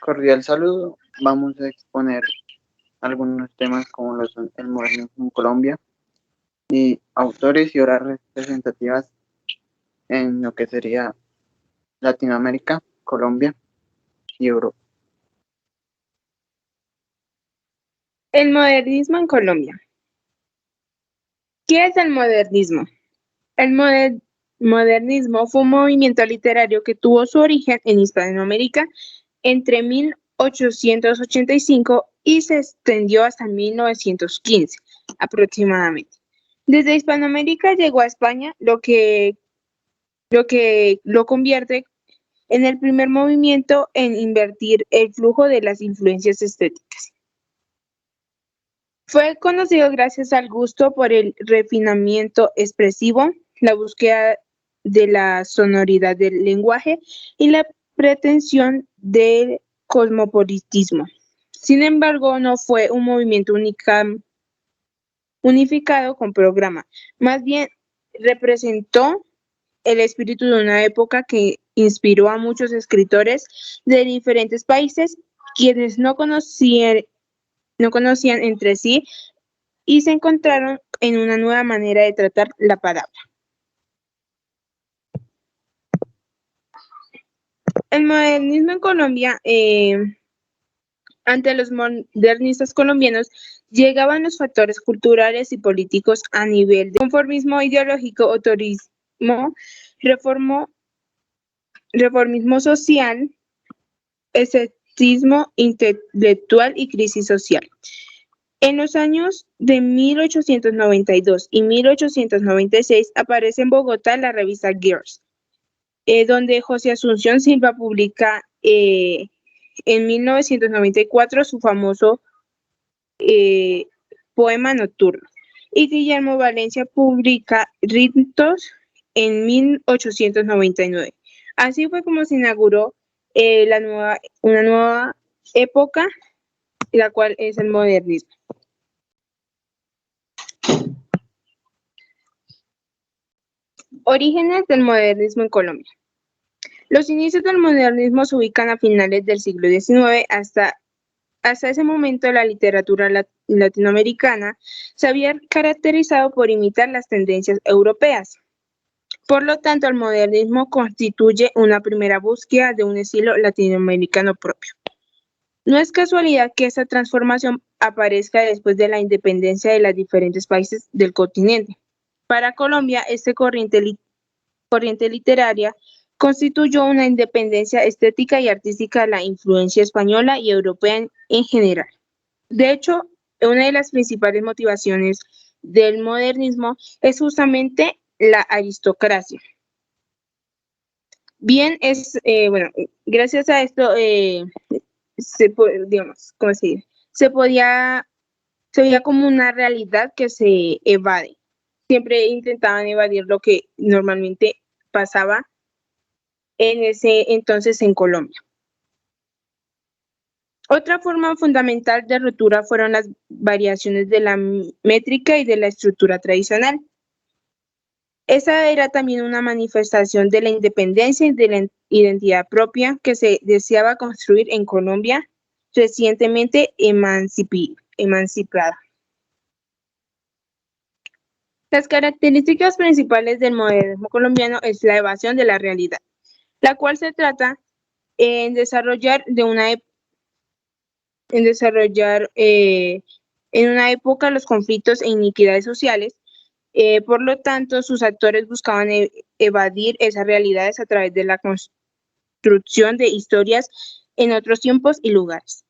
Cordial saludo. Vamos a exponer algunos temas como lo son el modernismo en Colombia y autores y obras representativas en lo que sería Latinoamérica, Colombia y Europa. El modernismo en Colombia. ¿Qué es el modernismo? El modernismo fue un movimiento literario que tuvo su origen en Hispanoamérica entre 1885 y se extendió hasta 1915 aproximadamente. Desde Hispanoamérica llegó a España, lo que lo convierte en el primer movimiento en invertir el flujo de las influencias estéticas. Fue conocido gracias al gusto por el refinamiento expresivo, la búsqueda de la sonoridad del lenguaje y la pretensión del cosmopolitismo. Sin embargo, no fue un movimiento unificado con programa, más bien representó el espíritu de una época que inspiró a muchos escritores de diferentes países, quienes no conocían entre sí y se encontraron en una nueva manera de tratar la palabra. El modernismo en Colombia, ante los modernistas colombianos, llegaban los factores culturales y políticos a nivel de conformismo ideológico, autorismo, reformismo social, escepticismo intelectual y crisis social. En los años de 1892 y 1896 aparece en Bogotá la revista Girls, donde José Asunción Silva publica en 1994 su famoso poema nocturno, y Guillermo Valencia publica Ritos en 1899. Así fue como se inauguró una nueva época, la cual es el modernismo. Orígenes del modernismo en Colombia. Los inicios del modernismo se ubican a finales del siglo XIX. Hasta ese momento, la literatura latinoamericana se había caracterizado por imitar las tendencias europeas. Por lo tanto, el modernismo constituye una primera búsqueda de un estilo latinoamericano propio. No es casualidad que esta transformación aparezca después de la independencia de los diferentes países del continente. Para Colombia, esta corriente literaria constituyó una independencia estética y artística de la influencia española y europea en general. De hecho, una de las principales motivaciones del modernismo es justamente la aristocracia. Bien, gracias a esto se veía como una realidad que se evade. Siempre intentaban evadir lo que normalmente pasaba en ese entonces en Colombia. Otra forma fundamental de ruptura fueron las variaciones de la métrica y de la estructura tradicional. Esa era también una manifestación de la independencia y de la identidad propia que se deseaba construir en Colombia, recientemente emancipada. Las características principales del modernismo colombiano es la evasión de la realidad, la cual se trata en desarrollar en una época los conflictos e iniquidades sociales. Por lo tanto, sus actores buscaban evadir esas realidades a través de la construcción de historias en otros tiempos y lugares.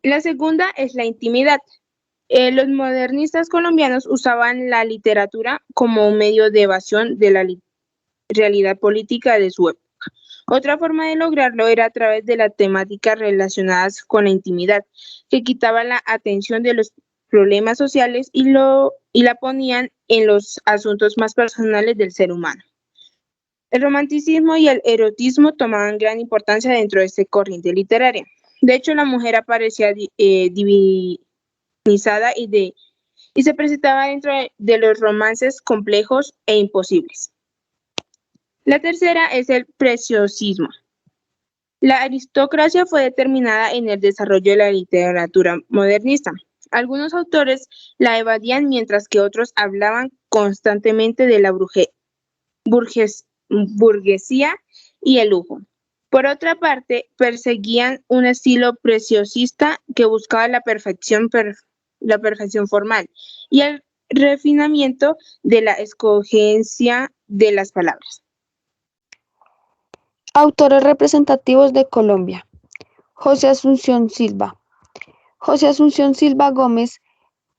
La segunda es la intimidad. Los modernistas colombianos usaban la literatura como un medio de evasión de la realidad política de su época. Otra forma de lograrlo era a través de las temáticas relacionadas con la intimidad, que quitaban la atención de los problemas sociales y la ponían en los asuntos más personales del ser humano. El romanticismo y el erotismo tomaban gran importancia dentro de esta corriente literaria. De hecho, la mujer aparecía divinizada y se presentaba dentro de los romances complejos e imposibles. La tercera es el preciosismo. La aristocracia fue determinada en el desarrollo de la literatura modernista. Algunos autores la evadían mientras que otros hablaban constantemente de la burguesía y el lujo. Por otra parte, perseguían un estilo preciosista que buscaba la perfección formal y el refinamiento de la escogencia de las palabras. Autores representativos de Colombia. José Asunción Silva. José Asunción Silva Gómez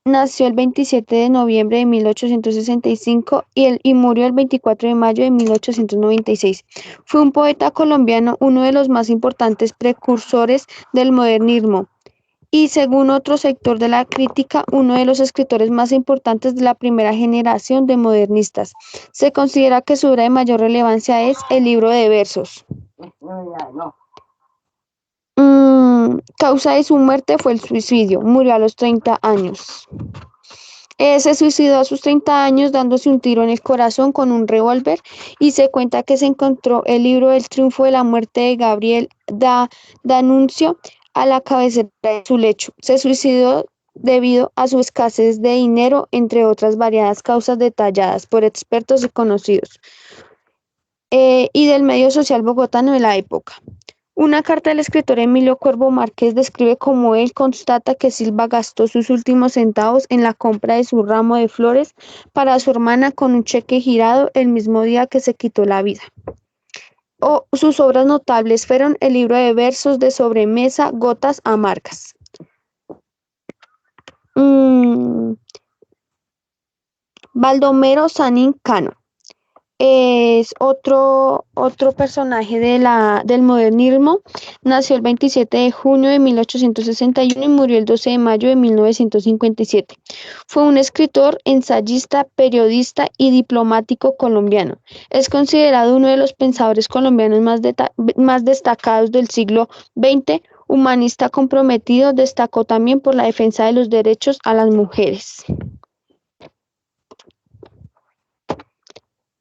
nació el 27 de noviembre de 1865 y murió el 24 de mayo de 1896. Fue un poeta colombiano, uno de los más importantes precursores del modernismo y, según otro sector de la crítica, uno de los escritores más importantes de la primera generación de modernistas. Se considera que su obra de mayor relevancia es el libro de versos. Causa de su muerte fue el suicidio. Murió a los 30 años. Se suicidó a sus 30 años dándose un tiro en el corazón con un revólver y se cuenta que se encontró el libro del triunfo de la muerte de Gabriel D'Annunzio a la cabecera de su lecho. Se suicidó debido a su escasez de dinero, entre otras variadas causas detalladas por expertos y conocidos y del medio social bogotano de la época. Una carta del escritor Emilio Cuervo Márquez describe cómo él constata que Silva gastó sus últimos centavos en la compra de su ramo de flores para su hermana con un cheque girado el mismo día que se quitó la vida. Sus obras notables fueron el libro de versos de sobremesa Gotas Amargas. Baldomero Sanín Cano. Es otro personaje del modernismo. Nació el 27 de junio de 1861 y murió el 12 de mayo de 1957. Fue un escritor, ensayista, periodista y diplomático colombiano. Es considerado uno de los pensadores colombianos más destacados del siglo XX. Humanista comprometido, destacó también por la defensa de los derechos a las mujeres.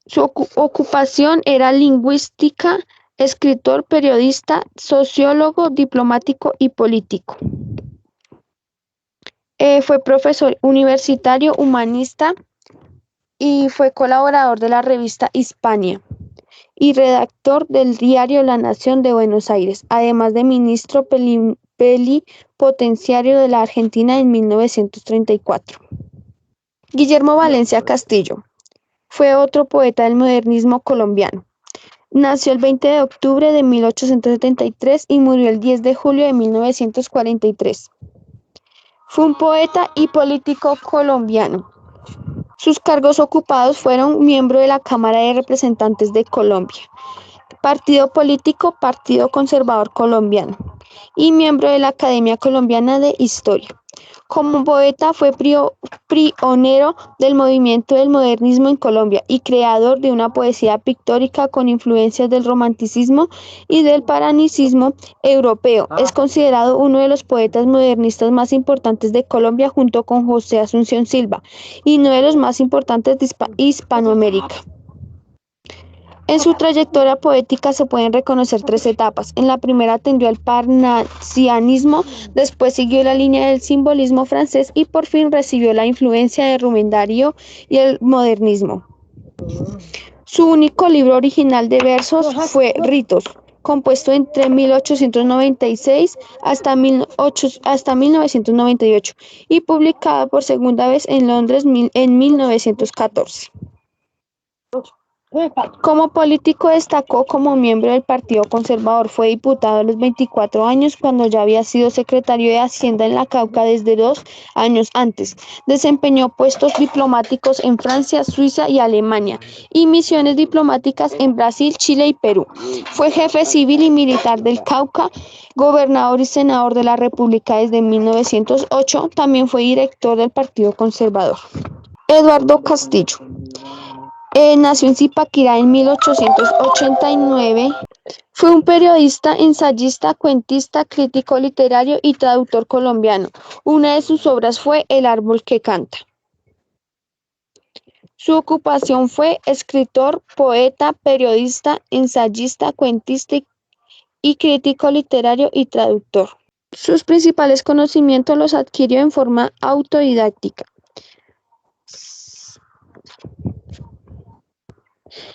Su ocupación era lingüística, escritor, periodista, sociólogo, diplomático y político. Fue profesor universitario, humanista y fue colaborador de la revista Hispania y redactor del diario La Nación de Buenos Aires, además de ministro plenipotenciario de la Argentina en 1934. Guillermo Valencia Castillo. Fue otro poeta del modernismo colombiano. Nació el 20 de octubre de 1873 y murió el 10 de julio de 1943. Fue un poeta y político colombiano. Sus cargos ocupados fueron miembro de la Cámara de Representantes de Colombia, partido político Partido Conservador Colombiano, y miembro de la Academia Colombiana de Historia. Como poeta fue pionero del movimiento del modernismo en Colombia y creador de una poesía pictórica con influencias del romanticismo y del paranicismo europeo. Es considerado uno de los poetas modernistas más importantes de Colombia junto con José Asunción Silva y uno de los más importantes de Hispanoamérica. En su trayectoria poética se pueden reconocer tres etapas. En la primera atendió al parnasianismo, después siguió la línea del simbolismo francés y por fin recibió la influencia de Rubén Darío y el modernismo. Su único libro original de versos fue Ritos, compuesto entre 1896 hasta 1998 y publicado por segunda vez en Londres en 1914. Como político destacó como miembro del Partido Conservador. Fue diputado a los 24 años cuando ya había sido secretario de Hacienda en la Cauca desde 2 años antes. Desempeñó puestos diplomáticos en Francia, Suiza y Alemania y misiones diplomáticas en Brasil, Chile y Perú. Fue jefe civil y militar del Cauca, gobernador y senador de la República desde 1908. También fue director del Partido Conservador. Eduardo Castillo. Nació en Zipaquirá en 1889. Fue un periodista, ensayista, cuentista, crítico literario y traductor colombiano. Una de sus obras fue El árbol que canta. Su ocupación fue escritor, poeta, periodista, ensayista, cuentista y crítico literario y traductor. Sus principales conocimientos los adquirió en forma autodidáctica.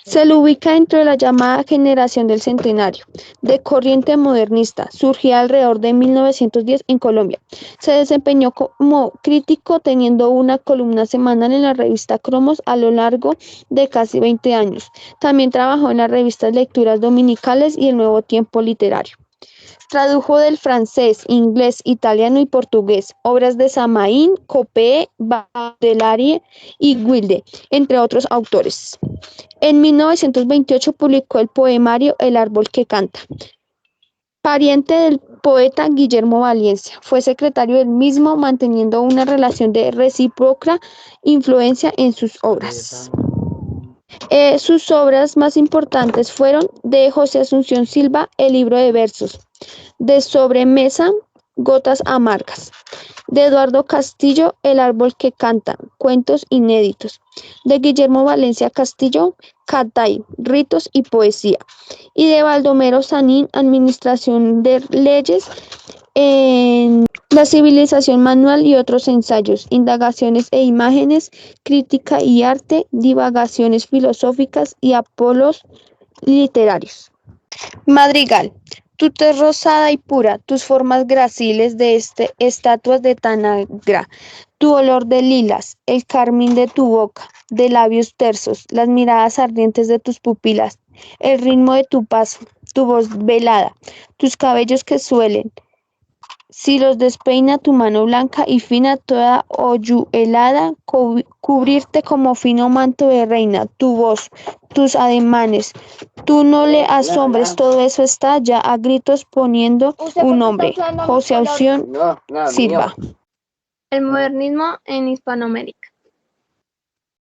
Se lo ubica dentro de la llamada generación del centenario, de corriente modernista, surgida alrededor de 1910 en Colombia. Se desempeñó como crítico teniendo una columna semanal en la revista Cromos a lo largo de casi 20 años. También trabajó en las revistas Lecturas Dominicales y El Nuevo Tiempo Literario. Tradujo del francés, inglés, italiano y portugués obras de Samaín, Copé, Baudelaire y Wilde, entre otros autores. En 1928 publicó el poemario El árbol que canta. Pariente del poeta Guillermo Valencia, fue secretario del mismo, manteniendo una relación de recíproca influencia en sus obras. Sus obras más importantes fueron de José Asunción Silva, el libro de versos, de Sobremesa, Gotas amargas, de Eduardo Castillo, El árbol que canta, cuentos inéditos, de Guillermo Valencia Castillo, Catay, ritos y poesía, y de Baldomero Sanín, Administración de leyes en la civilización manual y otros ensayos, indagaciones e imágenes, crítica y arte, divagaciones filosóficas y apolos literarios. Madrigal. Tu tez rosada y pura, tus formas graciles de estatuas de Tanagra, tu olor de lilas, el carmín de tu boca, de labios tersos, las miradas ardientes de tus pupilas, el ritmo de tu paso, tu voz velada, tus cabellos que suelen, si los despeina tu mano blanca y fina, toda hoyuelada, cubrirte como fino manto de reina, tu voz, tus ademanes, tú no le asombres, todo eso está ya a gritos poniendo un nombre, José Asunción Silva. El modernismo en Hispanoamérica.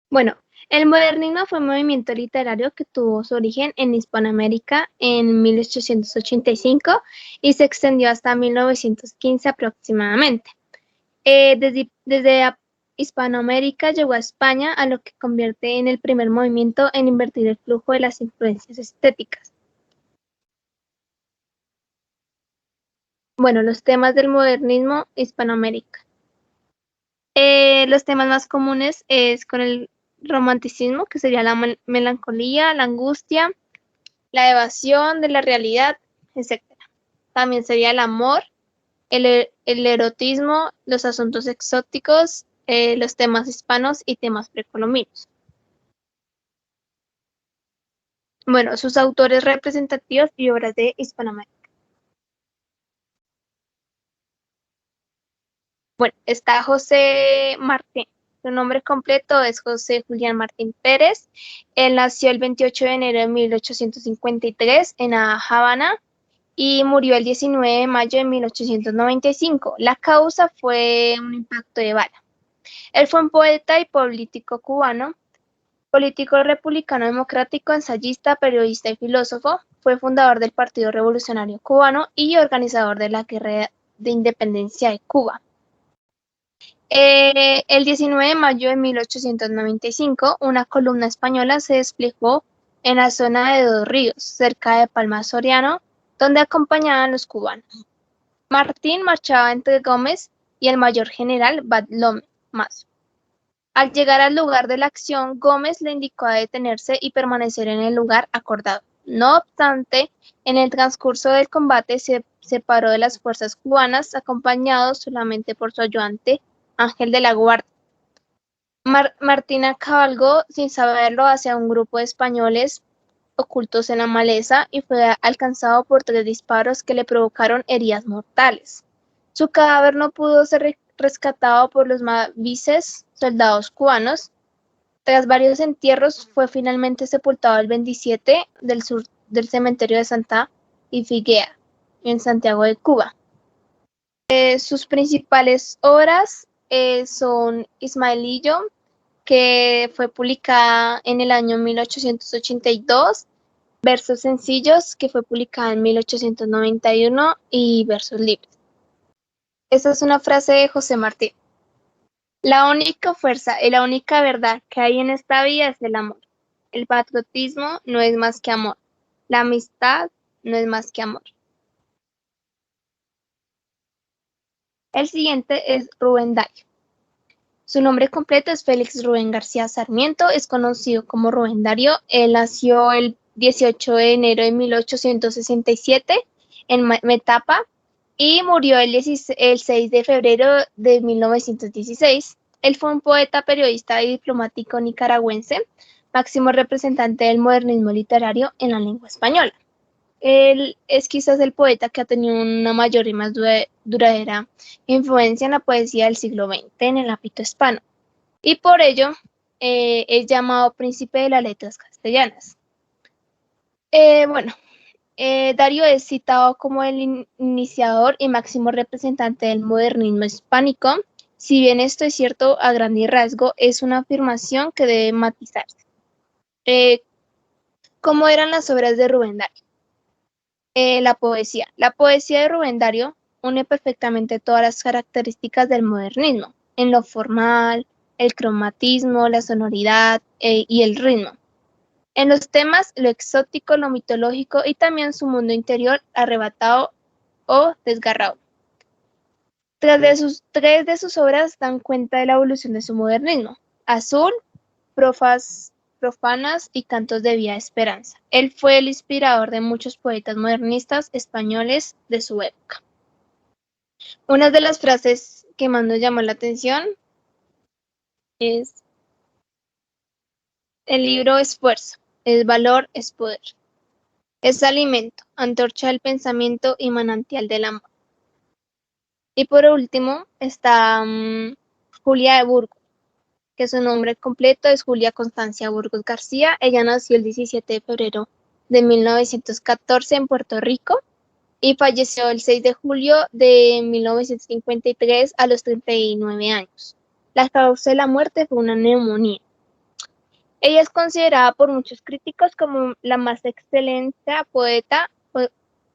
Bueno, el modernismo fue un movimiento literario que tuvo su origen en Hispanoamérica en 1885 y se extendió hasta 1915 aproximadamente. Desde Hispanoamérica llegó a España, a lo que convierte en el primer movimiento en invertir el flujo de las influencias estéticas. Bueno, los temas del modernismo Hispanoamérica. Los temas más comunes es con el romanticismo, que sería la melancolía, la angustia, la evasión de la realidad, etc. También sería el amor, el erotismo, los asuntos exóticos, los temas hispanos y temas precolombinos. Bueno, sus autores representativos y obras de Hispanoamérica. Bueno, está José Martín. Su nombre completo es José Julián Martín Pérez. Él nació el 28 de enero de 1853 en La Habana y murió el 19 de mayo de 1895. La causa fue un impacto de bala. Él fue un poeta y político cubano, político republicano democrático, ensayista, periodista y filósofo. Fue fundador del Partido Revolucionario Cubano y organizador de la Guerra de Independencia de Cuba. El 19 de mayo de 1895, una columna española se desplegó en la zona de Dos Ríos, cerca de Palma Soriano, donde acompañaban a los cubanos. Martín marchaba entre Gómez y el mayor general Bartolomé Mazo. Al llegar al lugar de la acción, Gómez le indicó a detenerse y permanecer en el lugar acordado. No obstante, en el transcurso del combate se separó de las fuerzas cubanas, acompañado solamente por su ayudante Ángel de la Guardia. Martina cabalgó sin saberlo hacia un grupo de españoles ocultos en la maleza y fue alcanzado por 3 disparos que le provocaron heridas mortales. Su cadáver no pudo ser rescatado por los mavices soldados cubanos. Tras varios entierros, fue finalmente sepultado el 27 del sur del cementerio de Santa Ifigenia, en Santiago de Cuba. Sus principales obras son Ismaelillo, que fue publicada en el año 1882, Versos sencillos, que fue publicada en 1891, y Versos libres. Esta es una frase de José Martín. La única fuerza y la única verdad que hay en esta vida es el amor. El patriotismo no es más que amor. La amistad no es más que amor. El siguiente es Rubén Darío. Su nombre completo es Félix Rubén García Sarmiento, es conocido como Rubén Darío. Él nació el 18 de enero de 1867 en Metapa y murió el 6 de febrero de 1916. Él fue un poeta, periodista y diplomático nicaragüense, máximo representante del modernismo literario en la lengua española. Él es quizás el poeta que ha tenido una mayor y más duradera influencia en la poesía del siglo XX en el ámbito hispano, y por ello es llamado príncipe de las letras castellanas. Bueno, Darío es citado como el iniciador y máximo representante del modernismo hispánico. Si bien esto es cierto a grande rasgo, es una afirmación que debe matizarse. ¿Cómo eran las obras de Rubén Darío? La poesía. La poesía de Rubén Darío une perfectamente todas las características del modernismo, en lo formal, el cromatismo, la sonoridad y el ritmo. En los temas, lo exótico, lo mitológico y también su mundo interior arrebatado o desgarrado. Tres de sus obras dan cuenta de la evolución de su modernismo: Azul, Profanas y Cantos de Vía Esperanza. Él fue el inspirador de muchos poetas modernistas españoles de su época. Una de las frases que más nos llamó la atención es: el libro esfuerzo, el valor es poder. Es alimento, antorcha del pensamiento y manantial del amor. Y por último está Julia de Burgos, que su nombre completo es Julia Constancia Burgos García. Ella nació el 17 de febrero de 1914 en Puerto Rico y falleció el 6 de julio de 1953 a los 39 años. La causa de la muerte fue una neumonía. Ella es considerada por muchos críticos como la más excelente poeta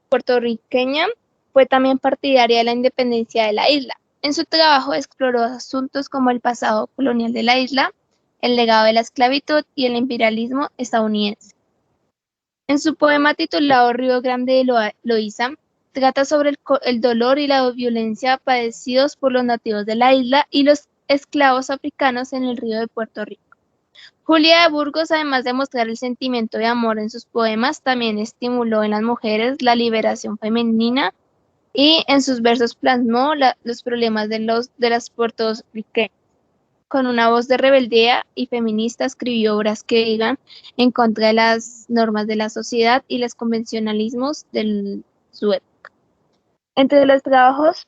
puertorriqueña. Fue también partidaria de la independencia de la isla. En su trabajo exploró asuntos como el pasado colonial de la isla, el legado de la esclavitud y el imperialismo estadounidense. En su poema titulado Río Grande de Loíza, trata sobre el dolor y la violencia padecidos por los nativos de la isla y los esclavos africanos en el río de Puerto Rico. Julia de Burgos, además de mostrar el sentimiento de amor en sus poemas, también estimuló en las mujeres la liberación femenina y en sus versos plasmó los problemas de las puertorriqueñas. Con una voz de rebeldía y feminista escribió obras que iban en contra de las normas de la sociedad y los convencionalismos de su época. Entre los trabajos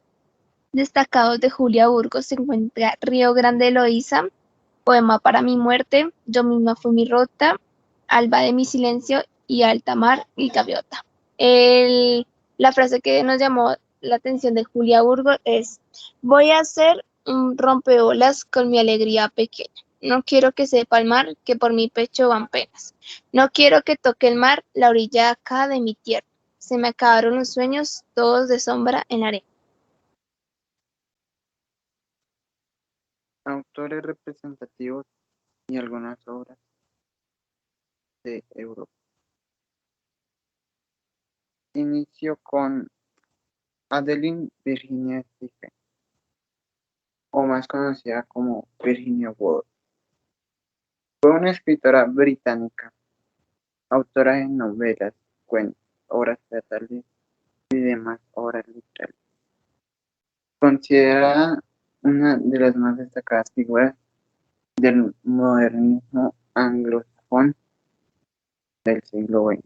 destacados de Julia Burgos se encuentra Río Grande de Loíza, Poema para mi muerte, Yo misma fui mi rota, Alba de mi silencio y Alta mar y gaviota. La frase que nos llamó la atención de Julia Burgos es: voy a hacer un rompeolas con mi alegría pequeña. No quiero que sepa el mar que por mi pecho van penas. No quiero que toque el mar la orilla acá de mi tierra. Se me acabaron los sueños, todos de sombra en la arena. Autores representativos y algunas obras de Europa. Inició con Adeline Virginia Stephen, o más conocida como Virginia Woolf. Fue una escritora británica, autora de novelas, cuentos, obras teatrales y demás obras literarias. Considerada una de las más destacadas figuras del modernismo anglosajón del siglo XX.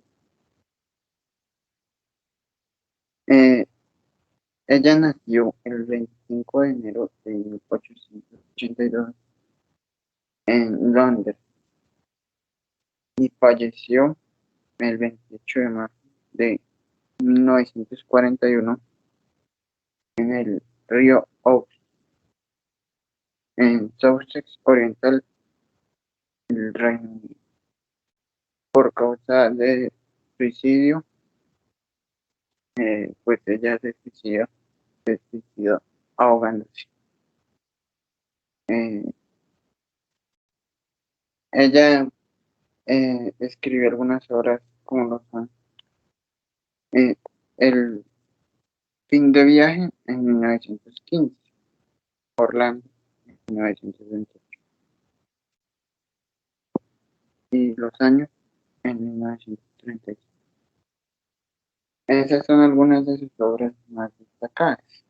Ella nació el 25 de enero de 1882 en Londres y falleció el 28 de marzo de 1941 en el río Ouse, en Sussex Oriental, el Reino Unido, por causa de suicidio. Pues ella se suicidó ahogándose. Ella escribió algunas obras como lo son El fin de viaje en 1915, Orlando en 1928 y Los años en 1936. Esas son algunas de sus obras más destacadas.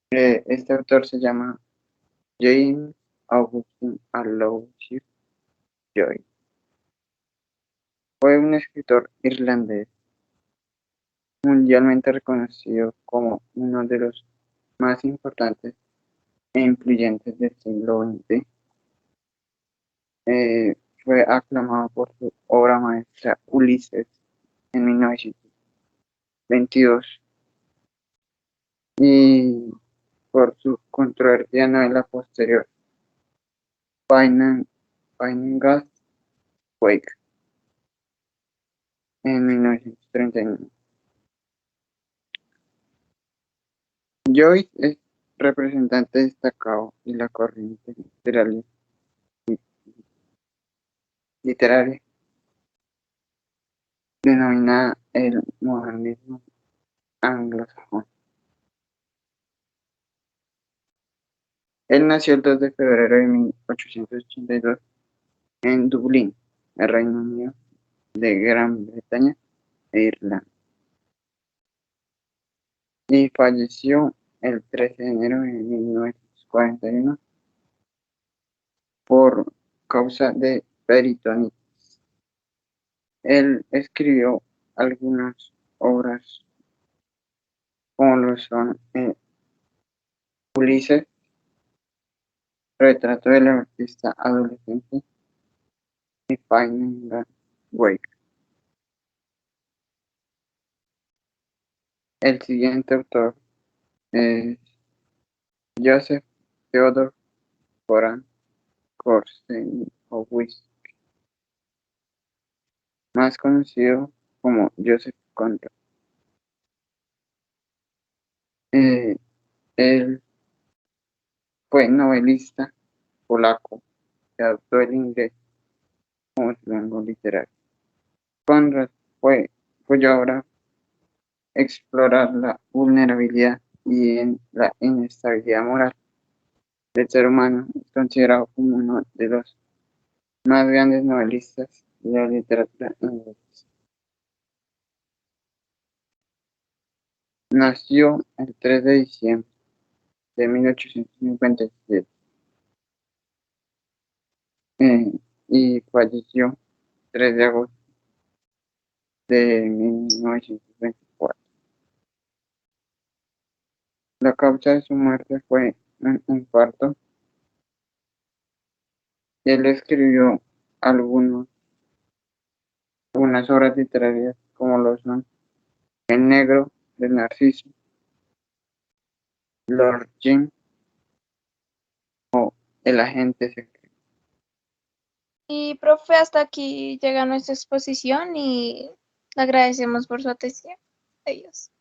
Este autor se llama James Augustine Aloysius Joyce. Fue un escritor irlandés mundialmente reconocido como uno de los más importantes e influyentes del siglo XX. Fue aclamado por su obra maestra Ulises en 1922 y por su controvertida novela posterior Finnegan's Wake en 1939. Joyce es representante destacado de la corriente literaria denominada el modernismo anglosajón. Él nació el 2 de febrero de 1882 en Dublín, el Reino Unido de Gran Bretaña e Irlanda, y falleció el 13 de enero de 1941 por causa de peritonitis. Él escribió algunas obras como lo son Ulises, Retrato del artista adolescente y Finnegan's Wake. El siguiente autor es Joseph Theodore Goran Korzeniowski, más conocido como Joseph Conrad. Él fue novelista polaco que adoptó el inglés como su lengua literaria. Conrad cuya obra explorar la vulnerabilidad y la inestabilidad moral del ser humano es considerado como uno de los más grandes novelistas de la literatura inglesa. Nació el 3 de diciembre de 1857 y falleció el 3 de agosto de 1924. La causa de su muerte fue un infarto. Él escribió algunas obras literarias como lo son El negro de Narciso, Lord Jim o El agente secreto. Y profe, hasta aquí llega nuestra exposición y le agradecemos por su atención. Adiós.